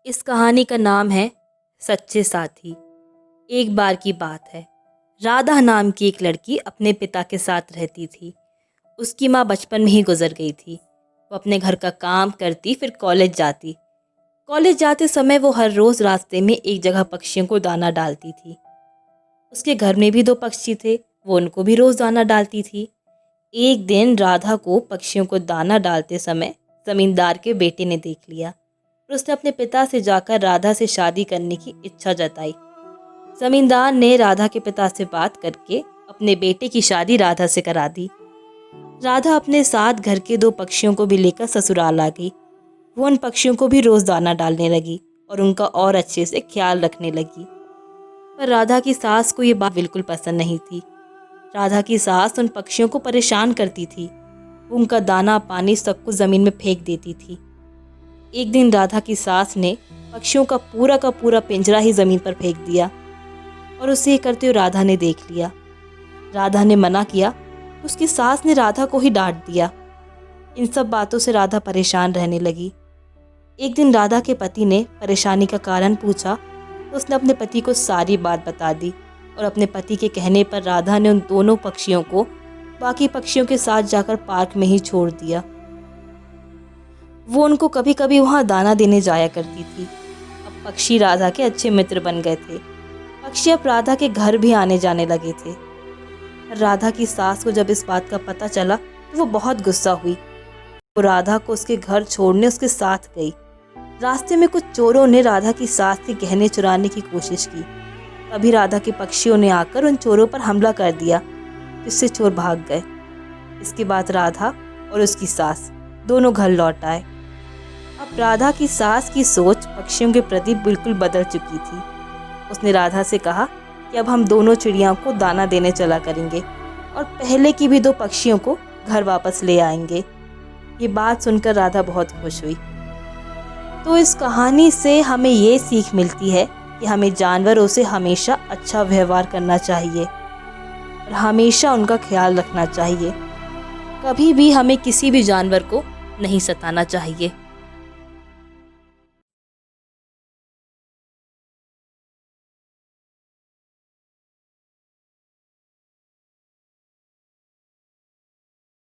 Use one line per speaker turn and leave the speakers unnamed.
इस कहानी का नाम है सच्चे साथी। एक बार की बात है, राधा नाम की एक लड़की अपने पिता के साथ रहती थी। उसकी माँ बचपन में ही गुजर गई थी। वो अपने घर का काम करती, फिर कॉलेज जाती। कॉलेज जाते समय वो हर रोज़ रास्ते में एक जगह पक्षियों को दाना डालती थी। उसके घर में भी 2 पक्षी थे, वो उनको भी रोज़ दाना डालती थी। एक दिन राधा को पक्षियों को दाना डालते समय ज़मींदार के बेटे ने देख लिया और उसने अपने पिता से जाकर राधा से शादी करने की इच्छा जताई। ज़मींदार ने राधा के पिता से बात करके अपने बेटे की शादी राधा से करा दी। राधा अपने साथ घर के 2 पक्षियों को भी लेकर ससुराल आ गई। वो उन पक्षियों को भी रोज़ दाना डालने लगी और उनका और अच्छे से ख्याल रखने लगी। पर राधा की सास को ये बात बिल्कुल पसंद नहीं थी। राधा की सास उन पक्षियों को परेशान करती थी। वो उनका दाना पानी सब कुछ ज़मीन में फेंक देती थी। एक दिन राधा की सास ने पक्षियों का पूरा पिंजरा ही ज़मीन पर फेंक दिया और उसे ये करते हुए राधा ने देख लिया। राधा ने मना किया, उसकी सास ने राधा को ही डांट दिया। इन सब बातों से राधा परेशान रहने लगी। एक दिन राधा के पति ने परेशानी का कारण पूछा तो उसने अपने पति को सारी बात बता दी और अपने पति के कहने पर राधा ने उन दोनों पक्षियों को बाकी पक्षियों के साथ जाकर पार्क में ही छोड़ दिया। वो उनको कभी कभी वहाँ दाना देने जाया करती थी। अब पक्षी राधा के अच्छे मित्र बन गए थे। पक्षी अब राधा के घर भी आने जाने लगे थे। राधा की सास को जब इस बात का पता चला तो वो बहुत गुस्सा हुई। वो राधा को उसके घर छोड़ने उसके साथ गई। रास्ते में कुछ चोरों ने राधा की सास के गहने चुराने की कोशिश की। तभी राधा के पक्षियों ने आकर उन चोरों पर हमला कर दिया, जिससे चोर भाग गए। इसके बाद राधा और उसकी सास दोनों घर लौट आए। अब राधा की सास की सोच पक्षियों के प्रति बिल्कुल बदल चुकी थी। उसने राधा से कहा कि अब हम दोनों चिड़ियाओं को दाना देने चला करेंगे और पहले की भी 2 पक्षियों को घर वापस ले आएंगे। ये बात सुनकर राधा बहुत खुश हुई। तो इस कहानी से हमें ये सीख मिलती है कि हमें जानवरों से हमेशा अच्छा व्यवहार करना चाहिए और हमेशा उनका ख्याल रखना चाहिए। कभी भी हमें किसी भी जानवर को नहीं सताना चाहिए।